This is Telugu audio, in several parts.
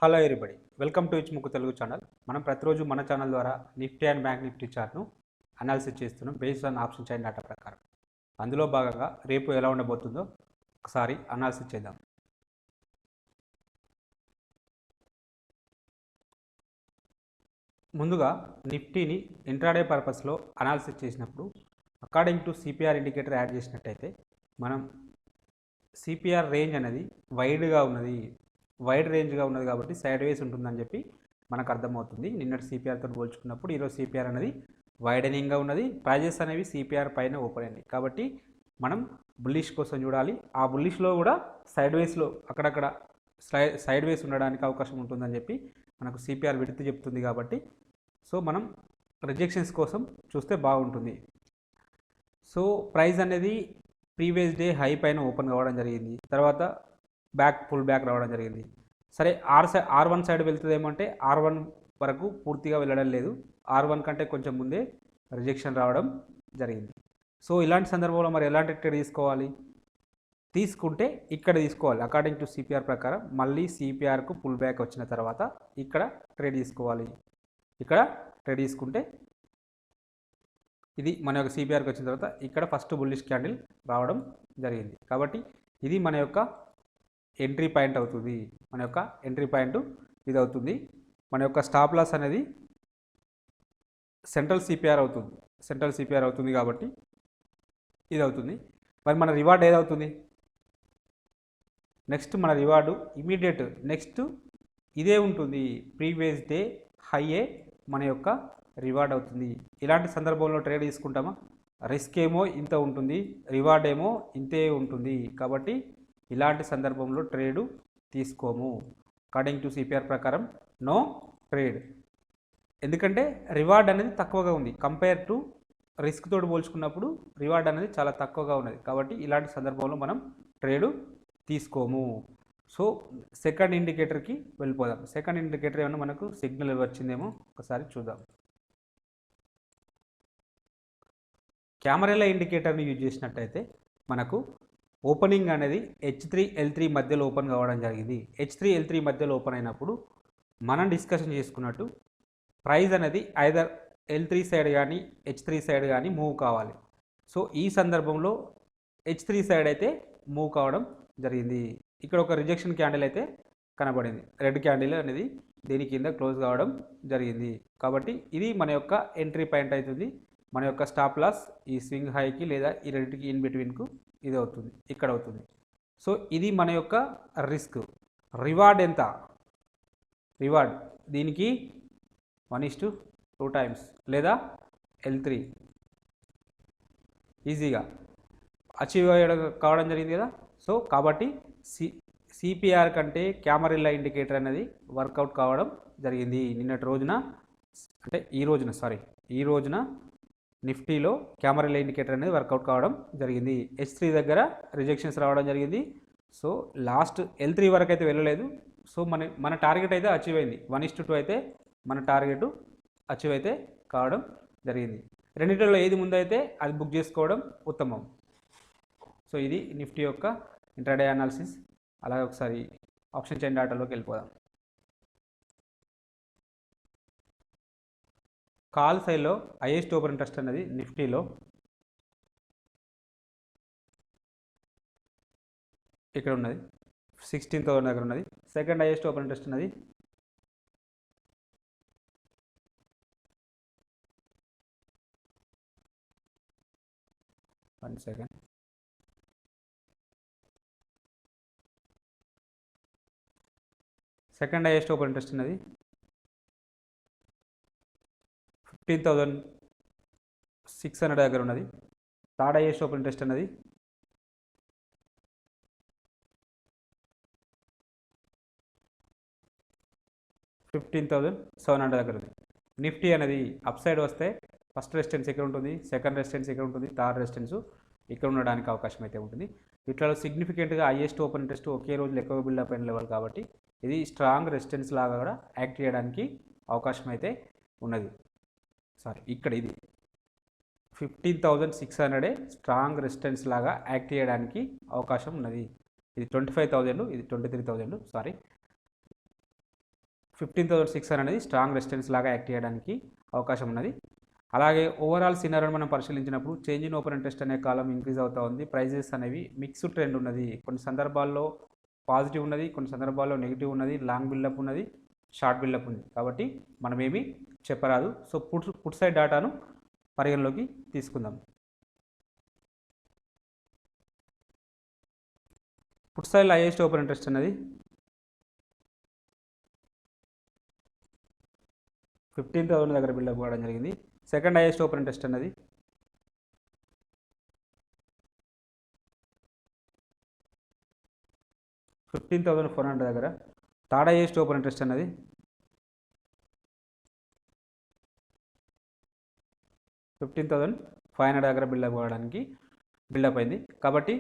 హలో ఎవ్రీబడి, వెల్కమ్ టు ఇచ్ముక్కు తెలుగు ఛానల్. మనం ప్రతిరోజు మన ఛానల్ ద్వారా నిఫ్టీ అండ్ బ్యాంక్ నిఫ్టీ చార్ట్ను అనాలిసిస్ చేస్తున్నాం based on option chain data ప్రకారం. అందులో భాగంగా రేపు ఎలా ఉండబోతుందో ఒకసారి అనాలిసిస్ చేద్దాం. ముందుగా నిఫ్టీని ఇంట్రాడే పర్పస్లో అనాలిసిస్ చేసినప్పుడు according to CPR indicator add చేసినట్టయితే మనం సిపిఆర్ రేంజ్ అనేది వైడ్ రేంజ్గా ఉన్నది కాబట్టి సైడ్ వేస్ ఉంటుందని చెప్పి మనకు అర్థమవుతుంది. నిన్నటి సిపిఆర్తో పోల్చుకున్నప్పుడు ఈరోజు సిపిఆర్ అనేది వైడనింగ్గా ఉన్నది. ప్రైజెస్ అనేవి సిపిఆర్ పైన ఓపెన్ అయింది కాబట్టి మనం బుల్లిష్ కోసం చూడాలి. ఆ బుల్లిష్లో కూడా సైడ్ వేస్లో అక్కడక్కడ సైడ్ వేస్ ఉండడానికి అవకాశం ఉంటుందని చెప్పి మనకు సిపిఆర్ విడత చెప్తుంది కాబట్టి మనం రిజెక్షన్స్ కోసం చూస్తే బాగుంటుంది. ప్రైస్ అనేది ప్రీవియస్ డే హై పైన ఓపెన్ కావడం జరిగింది, తర్వాత ఫుల్ బ్యాక్ రావడం జరిగింది. సరే, R1 సైడ్ వెళ్తుందేమంటే R1 వరకు పూర్తిగా వెళ్ళడం లేదు, R1 కంటే కొంచెం ముందే రిజెక్షన్ రావడం జరిగింది. ఇలాంటి సందర్భంలో మరి ఎలాంటి ట్రేడ్ తీసుకుంటే ఇక్కడ తీసుకోవాలి. అకార్డింగ్ టు సిపిఆర్ ప్రకారం మళ్ళీ సిపిఆర్కు పుల్ బ్యాక్ వచ్చిన తర్వాత ఇక్కడ ట్రేడ్ తీసుకోవాలి. ఇక్కడ ట్రేడ్ తీసుకుంటే ఇది మన యొక్క సిపిఆర్కి వచ్చిన తర్వాత ఇక్కడ ఫస్ట్ బుల్లిష్ క్యాండిల్ రావడం జరిగింది కాబట్టి ఇది మన యొక్క ఎంట్రీ పాయింట్ అవుతుంది. మన యొక్క ఎంట్రీ పాయింట్ ఇది అవుతుంది. మన యొక్క స్టాప్ లాస్ అనేది సెంట్రల్ సిపిఆర్ అవుతుంది కాబట్టి ఇది అవుతుంది. మరి మన రివార్డ్ ఏదవుతుంది? నెక్స్ట్ మన రివార్డు ఇమీడియట్ నెక్స్ట్ ఇదే ఉంటుంది. ప్రీవియస్ డే హైయే మన యొక్క రివార్డ్ అవుతుంది. ఇలాంటి సందర్భంలో ట్రేడ్ తీసుకుంటామా? రిస్క్ ఏమో ఇంత ఉంటుంది, రివార్డ్ ఏమో ఇంతే ఉంటుంది కాబట్టి ఇలాంటి సందర్భంలో ట్రేడు తీసుకోము. అకార్డింగ్ టు సిపిఆర్ ప్రకారం నో ట్రేడ్. ఎందుకంటే రివార్డ్ అనేది తక్కువగా ఉంది, కంపేర్ టు రిస్క్ తోటి పోల్చుకున్నప్పుడు రివార్డ్ అనేది చాలా తక్కువగా ఉన్నది కాబట్టి ఇలాంటి సందర్భంలో మనం ట్రేడు తీసుకోము. సెకండ్ ఇండికేటర్కి వెళ్ళిపోదాం. సెకండ్ ఇండికేటర్ ఏమన్నా మనకు సిగ్నల్ వచ్చిందేమో ఒకసారి చూద్దాం. కెమెరాల ఇండికేటర్ని యూజ్ చేసినట్టయితే మనకు ఓపెనింగ్ అనేది H3L3 మధ్యలో ఓపెన్ కావడం జరిగింది. H3L3 మధ్యలో ఓపెన్ అయినప్పుడు మనం డిస్కషన్ చేసుకున్నట్టు ప్రైస్ అనేది ఐదర్ L3 సైడ్ కానీ H3 సైడ్ కానీ మూవ్ కావాలి. ఈ సందర్భంలో H3 సైడ్ అయితే మూవ్ కావడం జరిగింది. ఇక్కడ ఒక రిజెక్షన్ క్యాండిల్ అయితే కనబడింది, రెడ్ క్యాండిల్ అనేది దీని కింద క్లోజ్ కావడం జరిగింది కాబట్టి ఇది మన యొక్క ఎంట్రీ పాయింట్ అవుతుంది. మన యొక్క స్టాప్ లాస్ ఈ స్వింగ్ హైకి లేదా ఈ రెండింటికి ఇన్ బిట్వీన్కు ఇది అవుతుంది, ఇక్కడ అవుతుంది. ఇది మన యొక్క రిస్క్. రివార్డ్ ఎంత? రివార్డ్ దీనికి 1:2 టైమ్స్ లేదా L3 ఈజీగా అచీవ్ కావడం జరిగింది కదా. కాబట్టి సిపిఆర్ కంటే కెమెరాల ఇండికేటర్ అనేది వర్కౌట్ కావడం జరిగింది నిన్నటి రోజున, అంటే ఈ రోజున నిఫ్టీలో కెమెరాల ఇండికేటర్ అనేది వర్కౌట్ కావడం జరిగింది. H3 దగ్గర రిజెక్షన్స్ రావడం జరిగింది. లాస్ట్ L3 వరకు అయితే వెళ్ళలేదు. మన టార్గెట్ అయితే అచీవ్ అయింది. 1:2 అయితే మన టార్గెట్ అచీవ్ అయితే కావడం జరిగింది. రెండింటిలో ఏది ముందైతే అది బుక్ చేసుకోవడం ఉత్తమం. ఇది నిఫ్టీ యొక్క ఇంట్రాడే అనాలిసిస్. అలాగే ఒకసారి ఆప్షన్ చైన్ డేటాలోకి వెళ్ళిపోదాం. కాల్ సైడ్లో హైయెస్ట్ ఓపెన్ ఇంట్రెస్ట్ అనేది నిఫ్టీలో ఇక్కడ ఉన్నది, 16,000 దగ్గర ఉన్నది. సెకండ్ హైయెస్ట్ ఓపెన్ ఇంట్రెస్ట్ ఉన్నది 1 second. Second highest open interest ఉన్నది 15,600 దగ్గర ఉన్నది. థర్డ్ హైయెస్ట్ ఓపెన్ ఇంట్రెస్ట్ అన్నది 15,700 దగ్గర ఉంది. నిఫ్టీ అనేది అప్ సైడ్ వస్తే ఫస్ట్ రెసిస్టెన్స్ ఇక్కడ ఉంటుంది, సెకండ్ రెసిస్టెన్స్ ఇక్కడ ఉంటుంది, థర్డ్ రెసిస్టెన్స్ ఇక్కడ ఉండడానికి అవకాశం అయితే ఉంటుంది. ఇట్లా సిగ్నిఫికెంట్గా హైయెస్ట్ ఓపెన్ ఇంట్రెస్ట్ ఒకే రోజు ఎక్కువ బిల్డప్ అయిన లెవెల్ కాబట్టి ఇది స్ట్రాంగ్ రెసిస్టెన్స్ లాగా కూడా యాక్ట్ చేయడానికి అవకాశం అయితే ఉన్నది. ఇక్కడ ఇది 15,600 స్ట్రాంగ్ రెసిస్టెన్స్ లాగా యాక్ట్ చేయడానికి అవకాశం ఉన్నది. ఇది 25,000, ఇది 23,000. 15,600 అనేది స్ట్రాంగ్ రెసిస్టెన్స్ లాగా యాక్ట్ చేయడానికి అవకాశం ఉన్నది. అలాగే ఓవరాల్ సినారియోని మనం పరిశీలించినప్పుడు చేంజ్ ఇన్ ఓపెన్ ఇంట్రెస్ట్ అనే కాలం ఇంక్రీజ్ అవుతూ ఉంది. ప్రైజెస్ అనేవి మిక్స్డ్ ట్రెండ్ ఉన్నది. కొన్ని సందర్భాల్లో పాజిటివ్ ఉన్నది, కొన్ని సందర్భాల్లో నెగిటివ్ ఉన్నది, లాంగ్ బిల్డప్ ఉన్నది, షార్ట్ బిల్డప్ ఉంది. కాబట్టి మనం ఏమీ చెప్పరాదు. సో పుట్ సైడ్ డేటాను పరిగణలోకి తీసుకుందాం. Put side highest open interest అనేది 15,000 దగ్గర బిల్డప్ కావడం జరిగింది. సెకండ్ హైయెస్ట్ ఓపెన్ ఇంట్రెస్ట్ అన్నది 15,400 దగ్గర. థర్డ్ హైయెస్ట్ ఓపెన్ ఇంట్రెస్ట్ అన్నది 15,500 దగ్గర బిల్డప్ కావడానికి బిల్డప్ అయింది. కాబట్టి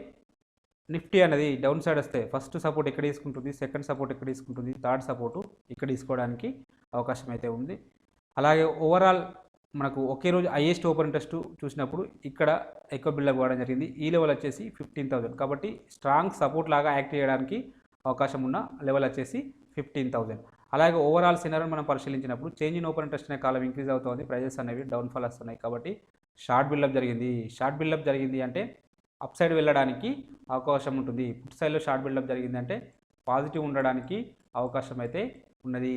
నిఫ్టీ అనేది డౌన్ సైడ్ వస్తే ఫస్ట్ సపోర్ట్ ఇక్కడ తీసుకుంటుంది, సెకండ్ సపోర్ట్ ఇక్కడ తీసుకుంటుంది, థర్డ్ సపోర్టు ఇక్కడ తీసుకోవడానికి అవకాశం అయితే ఉంది. అలాగే ఓవరాల్ మనకు ఒకే రోజు హైయెస్ట్ ఓపెన్ ఇంట్రెస్ట్ చూసినప్పుడు ఇక్కడ ఎక్కువ బిల్డప్ కావడం జరిగింది. ఈ లెవెల్ వచ్చేసి 15,000. కాబట్టి స్ట్రాంగ్ సపోర్ట్ లాగా యాక్ట్ చేయడానికి అవకాశం ఉన్న లెవెల్ వచ్చేసి 15,000. అలాగే ఓవరాల్ సినారియోని మనం పరిశీలించినప్పుడు చేంజ్ ఇన్ ఓపెన్ ఇంట్రెస్ట్ అనే కాలం ఇంక్రీజ్ అవుతుంది. ప్రైజెస్ అనేవి డౌన్ఫాల్ వస్తున్నాయి. కాబట్టి షార్ట్ బిల్డప్ జరిగింది. షార్ట్ బిల్డప్ జరిగింది అంటే అప్ సైడ్ వెళ్ళడానికి అవకాశం ఉంటుంది. పుట్ సైడ్లో షార్ట్ బిల్డప్ జరిగింది అంటే పాజిటివ్ ఉండడానికి అవకాశం అయితే ఉన్నది.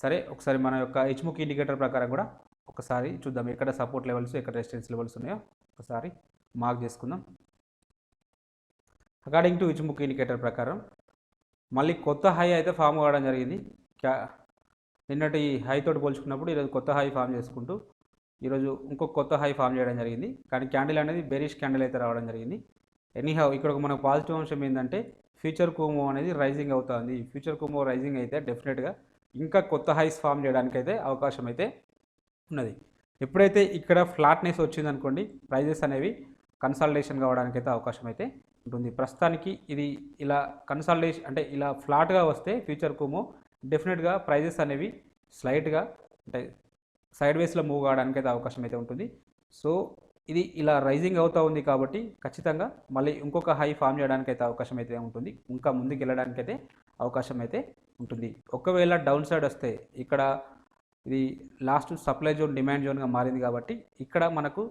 సరే, ఒకసారి మన యొక్క హెచ్ముఖి ఇండికేటర్ ప్రకారం కూడా ఒకసారి చూద్దాం. ఎక్కడ సపోర్ట్ లెవెల్స్, ఎక్కడ రెసిస్టెన్స్ లెవెల్స్ ఉన్నాయో ఒకసారి మార్క్ చేసుకుందాం. అకార్డింగ్ టు హెచ్ముఖి ఇండికేటర్ ప్రకారం మళ్ళీ కొత్త హై అయితే ఫామ్ కావడం జరిగింది. నిన్నటి హై తోటి పోల్చుకున్నప్పుడు ఈరోజు కొత్త హై ఫామ్ చేసుకుంటూ ఈరోజు ఇంకొక కొత్త హై ఫామ్ చేయడం జరిగింది. కానీ క్యాండిల్ అనేది బెరిష్ క్యాండిల్ అయితే రావడం జరిగింది. ఎనీహౌ ఇక్కడ మనకు పాజిటివ్ అంశం ఏంటంటే ఫ్యూచర్ కుమో అనేది రైజింగ్ అవుతుంది. ఫ్యూచర్ కుమో రైజింగ్ అయితే డెఫినెట్గా ఇంకా కొత్త హైస్ ఫామ్ చేయడానికి అయితే అవకాశం అయితే ఉన్నది. ఎప్పుడైతే ఇక్కడ ఫ్లాట్నెస్ వచ్చిందనుకోండి, ప్రైజెస్ అనేవి కన్సాలిడేషన్ కావడానికి అయితే అవకాశం అయితే ఉంటుంది. ప్రస్తుతానికి ఇది ఇలా కన్సాలిడేషన్ అంటే ఇలా ఫ్లాట్గా వస్తే ఫ్యూచర్ కుమో డెఫినెట్గా ప్రైజెస్ అనేవి స్లైట్గా అంటే సైడ్ వేస్లో మూవ్ కావడానికి అయితే అవకాశం అయితే ఉంటుంది. సో ఇది ఇలా రైజింగ్ అవుతూ ఉంది కాబట్టి ఖచ్చితంగా మళ్ళీ ఇంకొక హై ఫామ్ చేయడానికి అయితే అవకాశం అయితే ఉంటుంది. ఇంకా ముందుకు వెళ్ళడానికి అయితే అవకాశం అయితే ఉంటుంది. ఒకవేళ డౌన్ సైడ్ వస్తే ఇక్కడ ఇది లాస్ట్ సప్లై జోన్ డిమాండ్ జోన్గా మారింది కాబట్టి ఇక్కడ మనకు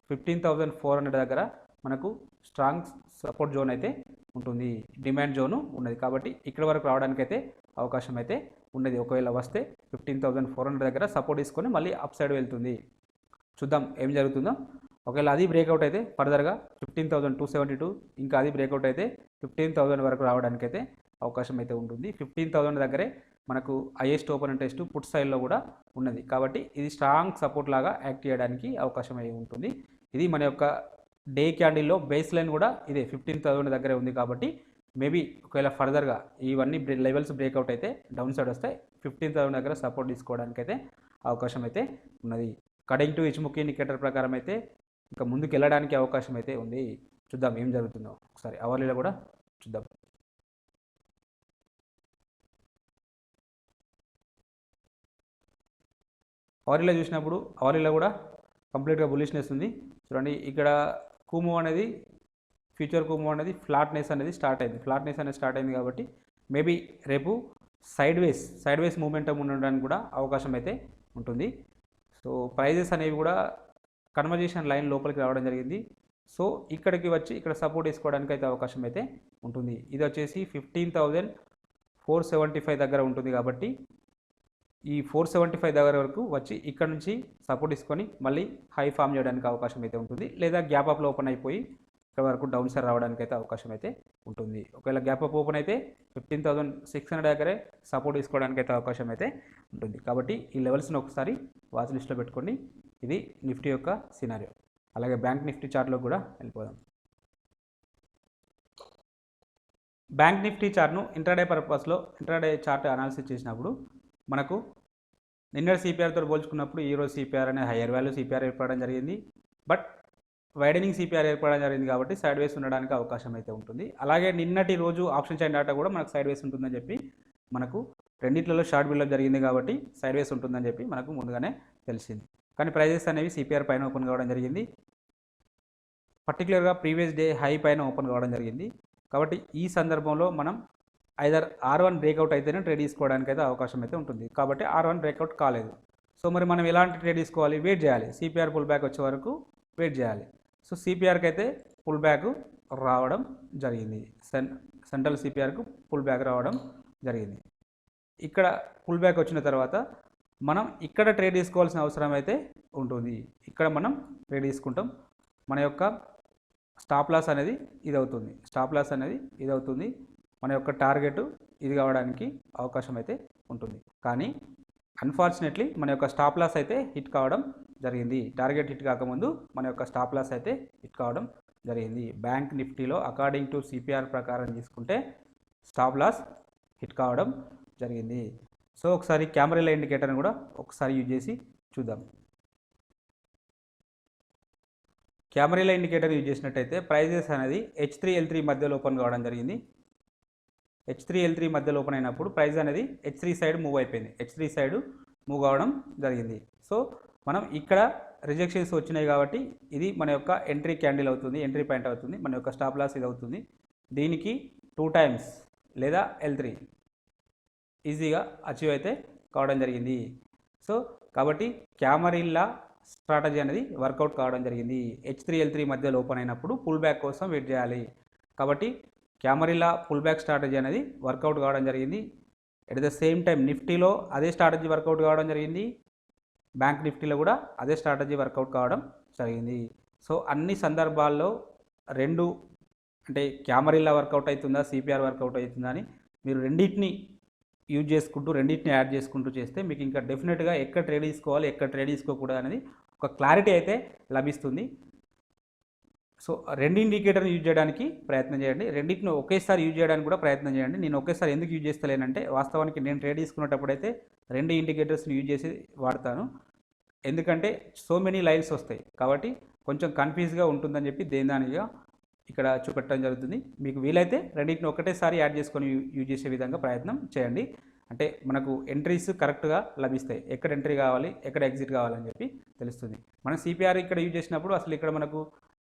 15,400 దగ్గర మనకు స్ట్రాంగ్ సపోర్ట్ జోన్ అయితే ఉంటుంది. డిమాండ్ జోను ఉన్నది కాబట్టి ఇక్కడ వరకు రావడానికి అయితే అవకాశం అయితే ఉన్నది. ఒకవేళ వస్తే 15,400 దగ్గర సపోర్ట్ తీసుకొని మళ్ళీ అప్ సైడ్ వెళ్తుంది. చూద్దాం ఏం జరుగుతుందో. ఒకవేళ అది బ్రేక్అవుట్ అయితే ఫర్దర్గా 15,272 ఇంకా అది బ్రేక్అవుట్ అయితే 15,000 వరకు రావడానికి అయితే అవకాశం అయితే ఉంటుంది. 15,000 దగ్గరే మనకు హైయెస్ట్ ఓపెన్ ఇంట్రెస్ట్ పుట్ సైడ్లో కూడా ఉన్నది. కాబట్టి ఇది స్ట్రాంగ్ సపోర్ట్ లాగా యాక్ట్ చేయడానికి అవకాశం అయి ఉంటుంది. ఇది మన యొక్క డే క్యాండిల్లో బేస్ లైన్ కూడా ఇదే 15,000 దగ్గరే ఉంది. కాబట్టి మేబీ ఒకవేళ ఫర్దర్గా ఇవన్నీ లెవెల్స్ బ్రేక్అవుట్ అయితే డౌన్ సైడ్ వస్తాయి. 15,000 దగ్గర సపోర్ట్ తీసుకోవడానికి అయితే అవకాశం అయితే ఉన్నది. అకార్డింగ్ టు హెచ్ముఖి ఇండికేటర్ ప్రకారం అయితే ఇంకా ముందుకు వెళ్ళడానికి అవకాశం అయితే ఉంది. చూద్దాం ఏం జరుగుతుందో. ఒకసారి అవర్లీలో కూడా చూద్దాం. అవర్లీలో చూసినప్పుడు అవర్లీలో కూడా కంప్లీట్గా బులిష్నెస్ ఉంది. చూడండి ఇక్కడ కుమో అనేది ఫ్యూచర్ కుమో అనేది ఫ్లాట్నెస్ అనేది స్టార్ట్ అయింది కాబట్టి మేబీ రేపు సైడ్ వేస్ మూమెంటం ఉండడానికి కూడా అవకాశం అయితే ఉంటుంది. సో ప్రైజెస్ అనేవి కూడా కన్వర్జేషన్ లైన్ లోపలికి రావడం జరిగింది. సో ఇక్కడికి వచ్చి ఇక్కడ సపోర్ట్ తీసుకోవడానికి అయితే అవకాశం అయితే ఉంటుంది. ఇది వచ్చేసి 15,475 దగ్గర ఉంటుంది కాబట్టి ఈ 475 దగ్గర వరకు వచ్చి ఇక్కడ నుంచి సపోర్ట్ తీసుకొని మళ్ళీ హై ఫామ్ చేయడానికి అవకాశం అయితే ఉంటుంది. లేదా గ్యాప్ అప్లో ఓపెన్ అయిపోయి ఇక్కడ వరకు డౌన్ సైడ్ రావడానికి అయితే అవకాశం అయితే ఉంటుంది. ఒకవేళ గ్యాప్ అప్ ఓపెన్ అయితే 15,600 దగ్గరే సపోర్ట్ తీసుకోవడానికి అయితే అవకాశం అయితే ఉంటుంది. కాబట్టి ఈ లెవెల్స్ని ఒకసారి వాచ్ లిస్ట్లో పెట్టుకోండి. ఇది నిఫ్టీ యొక్క సినారియో. అలాగే బ్యాంక్ నిఫ్టీ చార్ట్లో కూడా వెళ్ళిపోదాం. బ్యాంక్ నిఫ్టీ చార్ట్ను ఇంట్రాడే పర్పస్లో ఇంట్రాడే చార్ట్ అనాలిసిస్ చేసినప్పుడు మనకు నిన్నటి సిపిఆర్తో పోల్చుకున్నప్పుడు ఈరోజు సిపిఆర్ అనే హయ్యర్ వాల్యూ సిపిఆర్ ఏర్పడడం జరిగింది. బట్ వైడనింగ్ సిపిఆర్ ఏర్పడడం జరిగింది కాబట్టి సైడ్ వేస్ ఉండడానికి అవకాశం అయితే ఉంటుంది. అలాగే నిన్నటి రోజు ఆప్షన్ చైన్ డేటా కూడా మనకు సైడ్ వేస్ ఉంటుందని చెప్పి మనకు రెండిట్లలో షార్ట్ బిల్డప్ జరిగింది కాబట్టి సైడ్ వేస్ ఉంటుందని చెప్పి మనకు ముందుగానే తెలిసింది. కానీ ప్రైజెస్ అనేవి సిపిఆర్ పైన ఓపెన్ కావడం జరిగింది. పర్టికులర్గా ప్రీవియస్ డే హై పైన ఓపెన్ కావడం జరిగింది. కాబట్టి ఈ సందర్భంలో మనం ఐదర్ R1 బ్రేక్అవుట్ అయితేనే ట్రేడ్ తీసుకోవడానికి అయితే అవకాశం అయితే ఉంటుంది. కాబట్టి R1 బ్రేక్అవుట్ కాలేదు. సో మరి మనం ఎలాంటి ట్రేడ్ తీసుకోవాలి? వెయిట్ చేయాలి. సిపిఆర్ పుల్ బ్యాక్ వచ్చే వరకు వెయిట్ చేయాలి. సో సిపిఆర్కి అయితే పుల్ బ్యాక్ రావడం జరిగింది. సెంట్రల్ సిపిఆర్కు పుల్ బ్యాక్ రావడం జరిగింది. ఇక్కడ పుల్ బ్యాక్ వచ్చిన తర్వాత మనం ఇక్కడ ట్రేడ్ తీసుకోవాల్సిన అవసరం అయితే ఉంటుంది. ఇక్కడ మనం ట్రేడ్ తీసుకుంటాం. మన యొక్క స్టాప్ లాస్ అనేది ఇది అవుతుంది. స్టాప్ లాస్ అనేది ఇది అవుతుంది. మన యొక్క టార్గెట్ ఇది కావడానికి అవకాశం అయితే ఉంటుంది. కానీ అన్ఫార్చునేట్లీ మన యొక్క స్టాప్ లాస్ అయితే హిట్ కావడం జరిగింది. టార్గెట్ హిట్ కాకముందు మన యొక్క స్టాప్ లాస్ అయితే హిట్ కావడం జరిగింది. బ్యాంక్ నిఫ్టీలో అకార్డింగ్ టు సిపిఆర్ ప్రకారం తీసుకుంటే స్టాప్ లాస్ హిట్ కావడం జరిగింది. సో ఒకసారి కెమెరా ఇండికేటర్ని కూడా ఒకసారి యూజ్ చేసి చూద్దాం. కెమెరా ఇండికేటర్ యూజ్ చేసినట్టయితే ప్రైజెస్ అనేది H3 L3 మధ్యలో ఓపెన్ కావడం జరిగింది. H3 L3 మధ్యలో ఓపెన్ అయినప్పుడు ప్రైస్ అనేది H3 సైడ్ మూవ్ అయిపోయింది. H3 సైడ్ మూవ్ కావడం జరిగింది. సో మనం ఇక్కడ రిజెక్షన్స్ వచ్చినాయి కాబట్టి ఇది మన యొక్క ఎంట్రీ క్యాండిల్ అవుతుంది, ఎంట్రీ పాయింట్ అవుతుంది. మన యొక్క స్టాప్ లాస్ ఇది అవుతుంది. దీనికి 2 టైమ్స్ లేదా L3 ఈజీగా అచీవ్ అయితే కావడం జరిగింది. సో కాబట్టి క్యామరిల్లా స్ట్రాటజీ అనేది వర్కౌట్ కావడం జరిగింది. H3 L3 మధ్యలో ఓపెన్ అయినప్పుడు పుల్ బ్యాక్ కోసం వెయిట్ చేయాలి. కాబట్టి క్యామరిల్లా పుల్ బ్యాక్ స్ట్రాటజీ అనేది వర్కౌట్ కావడం జరిగింది. ఎట్ ద సేమ్ టైం నిఫ్టీలో అదే స్ట్రాటజీ వర్కౌట్ కావడం జరిగింది. బ్యాంక్ నిఫ్టీలో కూడా అదే స్ట్రాటజీ వర్కౌట్ కావడం జరిగింది. సో అన్ని సందర్భాల్లో రెండు అంటే క్యామరిల్లా వర్కౌట్ అవుతుందా, సిపిఆర్ వర్కౌట్ అవుతుందా అని మీరు రెండింటిని యూజ్ చేసుకుంటూ రెండింటిని యాడ్ చేసుకుంటూ చేస్తే మీకు ఇంకా డెఫినెట్గా ఎక్కడ ట్రేడ్ తీసుకోవాలి, ఎక్కడ ట్రేడ్ తీసుకోకూడదు అనేది ఒక క్లారిటీ అయితే లభిస్తుంది. సో రెండు ఇండికేటర్ని యూజ్ చేయడానికి ప్రయత్నం చేయండి. రెండింటిని ఒకేసారి యూజ్ చేయడానికి కూడా ప్రయత్నం చేయండి. నేను ఒకేసారి ఎందుకు యూజ్ చేస్తలేనంటే వాస్తవానికి నేను ట్రేడ్ తీసుకునేటప్పుడైతే రెండు ఇండికేటర్స్ని యూజ్ చేసి వాడతాను. ఎందుకంటే సో మెనీ లైన్స్ వస్తాయి కాబట్టి కొంచెం కన్ఫ్యూజ్గా ఉంటుందని చెప్పి దానిగా ఇక్కడ చూపెట్టడం జరుగుతుంది. మీకు వీలైతే రెండింటిని ఒకటేసారి యాడ్ చేసుకొని యూజ్ చేసే విధంగా ప్రయత్నం చేయండి. అంటే మనకు ఎంట్రీస్ కరెక్ట్గా లభిస్తాయి. ఎక్కడ ఎంట్రీ కావాలి, ఎక్కడ ఎగ్జిట్ కావాలని చెప్పి తెలుస్తుంది. మనం సిపిఆర్ ఇక్కడ యూజ్ చేసినప్పుడు అసలు ఇక్కడ మనకు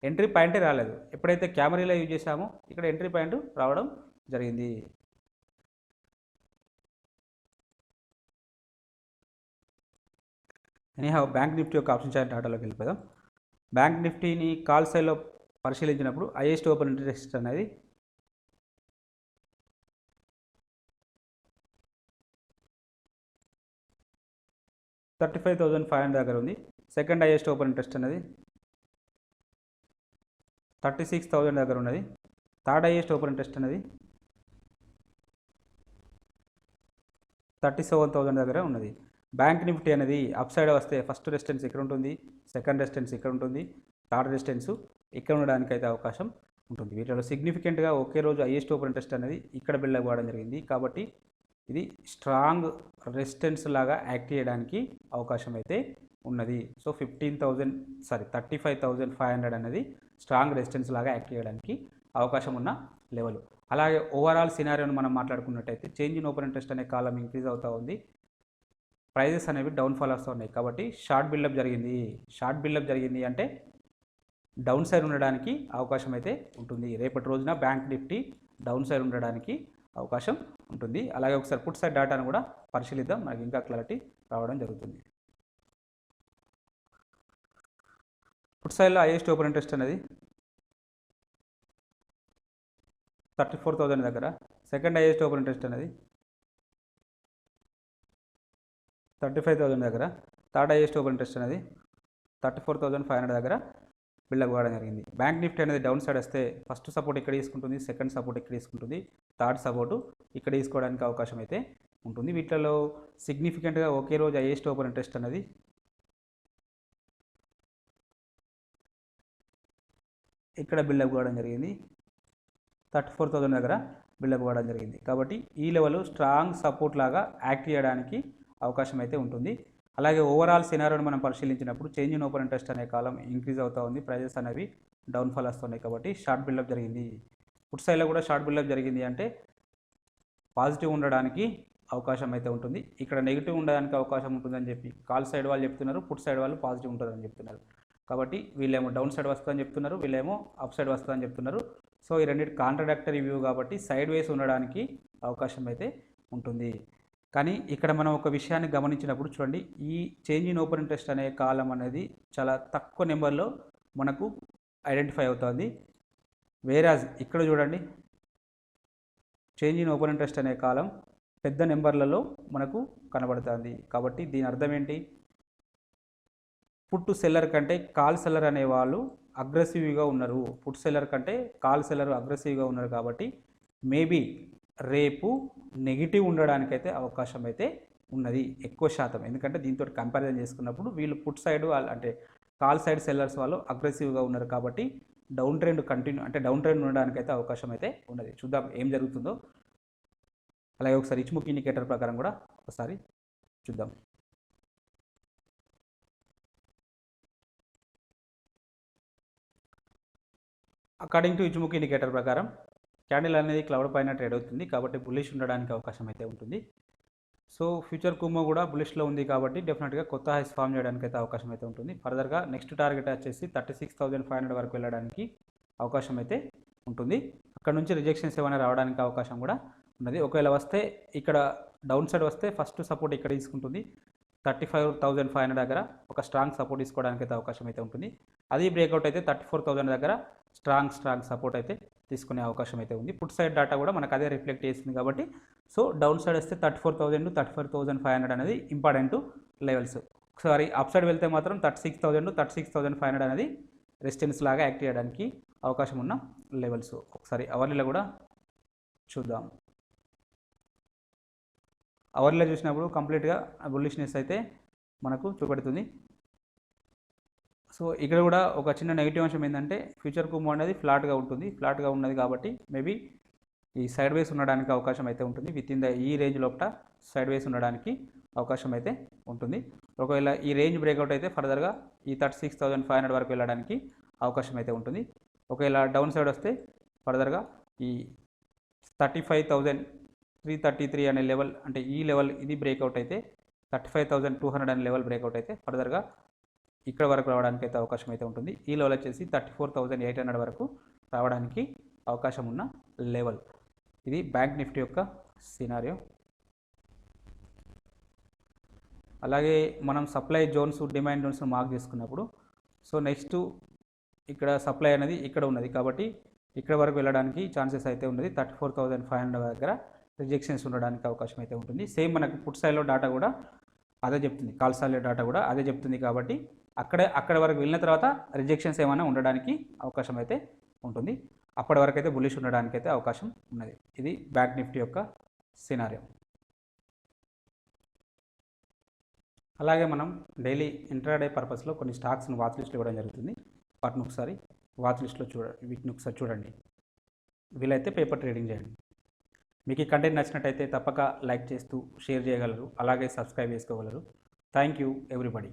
ఎంట్రీ పాయింటే రాలేదు. ఎప్పుడైతే కెమెరాలో యూజ్ చేసామో ఇక్కడ ఎంట్రీ పాయింట్ రావడం జరిగింది. ఎనీహౌ బ్యాంక్ నిఫ్టీ యొక్క ఆప్షన్ చార్ట్ డాటాలోకి వెళ్ళిపోదాం. బ్యాంక్ నిఫ్టీని కాల్ సైడ్లో పరిశీలించినప్పుడు హైయెస్ట్ ఓపెన్ ఇంట్రెస్ట్ అనేది 35,500 దగ్గర ఉంది. సెకండ్ హైయెస్ట్ ఓపెన్ ఇంట్రెస్ట్ అనేది 36,000 దగ్గర ఉన్నది. థర్డ్ హైయెస్ట్ ఓపెన్ ఇంట్రెస్ట్ అనేది 37,000 దగ్గర ఉన్నది. బ్యాంక్ నిఫ్టీ అనేది అప్ సైడ్ వస్తే ఫస్ట్ రెసిస్టెన్స్ ఇక్కడ ఉంటుంది, సెకండ్ రెసిస్టెన్స్ ఇక్కడ ఉంటుంది, థర్డ్ రెసిస్టెన్స్ ఇక్కడ ఉండడానికి అయితే అవకాశం ఉంటుంది. వీటిలో సిగ్నిఫికెంట్గా ఒకే రోజు హైయెస్ట్ ఓపెన్ ఇంట్రెస్ట్ అనేది ఇక్కడ బిల్డ్ అవ్వడం జరిగింది. కాబట్టి ఇది స్ట్రాంగ్ రెసిస్టెన్స్ లాగా యాక్ట్ చేయడానికి అవకాశం అయితే ఉన్నది. సో 35,500 అనేది స్ట్రాంగ్ రెసిస్టెన్స్ లాగా యాక్ట్ చేయడానికి అవకాశం ఉన్న లెవెల్. అలాగే ఓవరాల్ సినారియోని మనం మాట్లాడుకున్నట్టయితే చేంజ్ ఇన్ ఓపెన్ ఇంట్రెస్ట్ అనే కాలం ఇంక్రీజ్ అవుతూ ఉంది. ప్రైజెస్ అనేవి డౌన్ఫాల్ వస్తూ ఉన్నాయి. కాబట్టి షార్ట్ బిల్డప్ జరిగింది. షార్ట్ బిల్డప్ జరిగింది అంటే డౌన్ సైడ్ ఉండడానికి అవకాశం అయితే ఉంటుంది. రేపటి రోజున బ్యాంక్ నిఫ్టీ డౌన్ సైడ్ ఉండడానికి అవకాశం ఉంటుంది. అలాగే ఒకసారి పుట్ సైడ్ డేటాను కూడా పరిశీలిద్దాం, మనకి ఇంకా క్లారిటీ రావడం జరుగుతుంది. పుట్ సైడ్లో హైయెస్ట్ ఓపెన్ ఇంట్రెస్ట్ అనేది 34,000 దగ్గర, సెకండ్ హైయెస్ట్ ఓపెన్ ఇంట్రెస్ట్ అనేది 35,000 దగ్గర, థర్డ్ హైయెస్ట్ ఓపెన్ ఇంట్రెస్ట్ అనేది 34,500 దగ్గర బిల్డప్ కావడం జరిగింది. బ్యాంక్ నిఫ్టీ అనేది డౌన్ సైడ్ వస్తే ఫస్ట్ సపోర్ట్ ఇక్కడ తీసుకుంటుంది, సెకండ్ సపోర్ట్ ఇక్కడ తీసుకుంటుంది, థర్డ్ సపోర్టు ఇక్కడ తీసుకోవడానికి అవకాశం అయితే ఉంటుంది. వీటిలో సిగ్నిఫికెంట్గా ఒకే రోజు హైయెస్ట్ ఓపెన్ ఇంట్రెస్ట్ అనేది ఇక్కడ బిల్డప్ కావడం జరిగింది. 34,000 దగ్గర బిల్డప్ కావడం జరిగింది. కాబట్టి ఈ లెవెల్ స్ట్రాంగ్ సపోర్ట్ లాగా యాక్ట్ చేయడానికి అవకాశం అయితే ఉంటుంది. అలాగే ఓవరాల్ సినారియోని మనం పరిశీలించినప్పుడు చేంజ్ ఇన్ ఓపెన్ ఇంట్రెస్ట్ అనే కాలం ఇంక్రీజ్ అవుతూ ఉంది. ప్రైజెస్ అనేవి డౌన్ఫాల్ వస్తున్నాయి. కాబట్టి షార్ట్ బిల్డప్ జరిగింది. పుట్ సైడ్లో కూడా షార్ట్ బిల్డప్ జరిగింది అంటే పాజిటివ్ ఉండడానికి అవకాశం అయితే ఉంటుంది. ఇక్కడ నెగిటివ్ ఉండడానికి అవకాశం ఉంటుందని చెప్పి కాల్ సైడ్ వాళ్ళు చెప్తున్నారు, పుట్ సైడ్ వాళ్ళు పాజిటివ్ ఉంటుందని చెప్తున్నారు. కాబట్టి వీళ్ళేమో డౌన్ సైడ్ వస్తుందని చెప్తున్నారు, వీళ్ళేమో అప్ సైడ్ వస్తుందని చెప్తున్నారు. సో ఈ రెండింటి కాంట్రడక్టరీ వ్యూ కాబట్టి సైడ్ వేస్ ఉండడానికి అవకాశం అయితే ఉంటుంది. కానీ ఇక్కడ మనం ఒక విషయాన్ని గమనించినప్పుడు చూడండి, ఈ చేంజ్ ఇన్ ఓపెన్ ఇంట్రెస్ట్ అనే కాలం అనేది చాలా తక్కువ నెంబర్లో మనకు ఐడెంటిఫై అవుతుంది. వేరాజ్ ఇక్కడ చూడండి, చేంజ్ ఇన్ ఓపెన్ ఇంట్రెస్ట్ అనే కాలం పెద్ద నెంబర్లలో మనకు కనబడుతుంది. కాబట్టి దీని అర్థం ఏంటి? పుట్ సెల్లర్ కంటే కాల్ సెల్లర్ అనే వాళ్ళు అగ్రెసివ్గా ఉన్నారు. పుట్ సెల్లర్ కంటే కాల్ సెల్లర్ అగ్రెసివ్గా ఉన్నారు. కాబట్టి మేబీ రేపు నెగిటివ్ ఉండడానికైతే అవకాశం అయితే ఉన్నది ఎక్కువ శాతం. ఎందుకంటే దీంతో కంపారిజన్ చేసుకున్నప్పుడు వీళ్ళు పుట్ సైడ్ అంటే కాల్ సైడ్ సెల్లర్స్ వాళ్ళు అగ్రెసివ్గా ఉన్నారు. కాబట్టి డౌన్ ట్రెండ్ డౌన్ ట్రెండ్ ఉండడానికైతే అవకాశం అయితే ఉన్నది. చూద్దాం ఏం జరుగుతుందో. అలాగే ఒకసారి ఇచ్ముక్ ఇండికేటర్ ప్రకారం కూడా ఒకసారి చూద్దాం. అకార్డింగ్ టు ఇచ్ముక్ ఇండికేటర్ ప్రకారం క్యాండిల్ అనేది క్లౌడ్ పైన ట్రేడ్ అవుతుంది. కాబట్టి బుల్లిష్ ఉండడానికి అవకాశం అయితే ఉంటుంది. సో ఫ్యూచర్ కుమ్మో కూడా బులిష్లో ఉంది. కాబట్టి డెఫినెట్గా కొత్త హైస్ ఫామ్ చేయడానికి అయితే అవకాశం అయితే ఉంటుంది. ఫర్దర్గా నెక్స్ట్ టార్గెట్ వచ్చేసి 36,500 వరకు వెళ్ళడానికి అవకాశం అయితే ఉంటుంది. అక్కడ నుంచి రిజెక్షన్స్ ఏమైనా రావడానికి అవకాశం కూడా ఉన్నది. ఒకవేళ వస్తే ఇక్కడ డౌన్ సైడ్ వస్తే ఫస్ట్ సపోర్ట్ ఇక్కడ తీసుకుంటుంది. 35,500 దగ్గర ఒక స్ట్రాంగ్ సపోర్ట్ తీసుకోవడానికి అయితే అవకాశం అయితే ఉంటుంది. అది బ్రేక్అవుట్ అయితే 34,000 దగ్గర స్ట్రాంగ్ సపోర్ట్ అయితే తీసుకునే అవకాశం అయితే ఉంది. పుట్ సైడ్ డేటా కూడా మనకు అదే రిఫ్లెక్ట్ చేస్తుంది. కాబట్టి సో డౌన్ సైడ్ వస్తే 34,000 35,500 అనేది ఇంపార్టెంట్ లెవెల్స్. ఒకసారి అప్ సైడ్ వెళ్తే మాత్రం 36,000 36,500 అనేది రెసిస్టెన్స్ లాగా యాక్ట్ చేయడానికి అవకాశం ఉన్న లెవెల్స్. ఒకసారి అవర్లీలో కూడా చూద్దాం. అవర్లీలో చూసినప్పుడు కంప్లీట్గా బుల్లిష్నెస్ అయితే మనకు చూపెడుతుంది. సో ఇక్కడ కూడా ఒక చిన్న నెగిటివ్ అంశం ఏంటంటే ఫ్యూచర్ కుమ్మో అనేది ఫ్లాట్గా ఉన్నది. కాబట్టి మేబీ ఈ సైడ్ వేస్ ఉండడానికి అవకాశం అయితే ఉంటుంది. విత్ ఇన్ ద ఈ రేంజ్ లోపల సైడ్ వేస్ ఉండడానికి అవకాశం అయితే ఉంటుంది. ఒకవేళ ఈ రేంజ్ బ్రేక్అవుట్ అయితే ఫర్దర్గా ఈ 36,500 వరకు వెళ్ళడానికి అవకాశం అయితే ఉంటుంది. ఒకవేళ డౌన్ సైడ్ వస్తే ఫర్దర్గా ఈ 35,333 అనే లెవెల్, అంటే ఈ లెవెల్ ఇది బ్రేక్అవుట్ అయితే 35,200 అనే లెవెల్ బ్రేక్అవుట్ అయితే ఫర్దర్గా ఇక్కడ వరకు రావడానికి అయితే అవకాశం అయితే ఉంటుంది. ఈ లెవెల్ వచ్చేసి 34,800 వరకు రావడానికి అవకాశం ఉన్న లెవెల్. ఇది బ్యాంక్ నిఫ్టీ యొక్క సినారియో. అలాగే మనం supply zones demand zones mark చేసుకున్నప్పుడు సో నెక్స్ట్ ఇక్కడ సప్లై అనేది ఇక్కడ ఉన్నది. కాబట్టి ఇక్కడ వరకు వెళ్ళడానికి ఛాన్సెస్ అయితే ఉన్నది. 34,500 దగ్గర రిజెక్షన్స్ ఉండడానికి అవకాశం అయితే ఉంటుంది. సేమ్ మనకు పుట్ సైడ్లో డాటా కూడా అదే చెప్తుంది, కాల్ సైడ్లో డాటా కూడా అదే చెప్తుంది. కాబట్టి అక్కడ వరకు వెళ్ళిన తర్వాత రిజెక్షన్స్ ఏమైనా ఉండడానికి అవకాశం అయితే ఉంటుంది. అప్పటి వరకు అయితే బులిష్ ఉండడానికి అయితే అవకాశం ఉన్నది. ఇది బ్యాంక్ నిఫ్టీ యొక్క సినారియో. అలాగే మనం డైలీ ఇంట్రాడే పర్పస్లో కొన్ని స్టాక్స్ను వాచ్ లిస్ట్లో ఇవ్వడం జరుగుతుంది. వాటిని ఒకసారి వాచ్ లిస్ట్లో వీటిని ఒకసారి చూడండి. వీలైతే పేపర్ ట్రేడింగ్ చేయండి. మీకు ఈ కంటెంట్ నచ్చినట్టయితే తప్పక లైక్ చేస్తూ షేర్ చేయగలరు. అలాగే సబ్స్క్రైబ్ చేసుకోగలరు. Thank you everybody.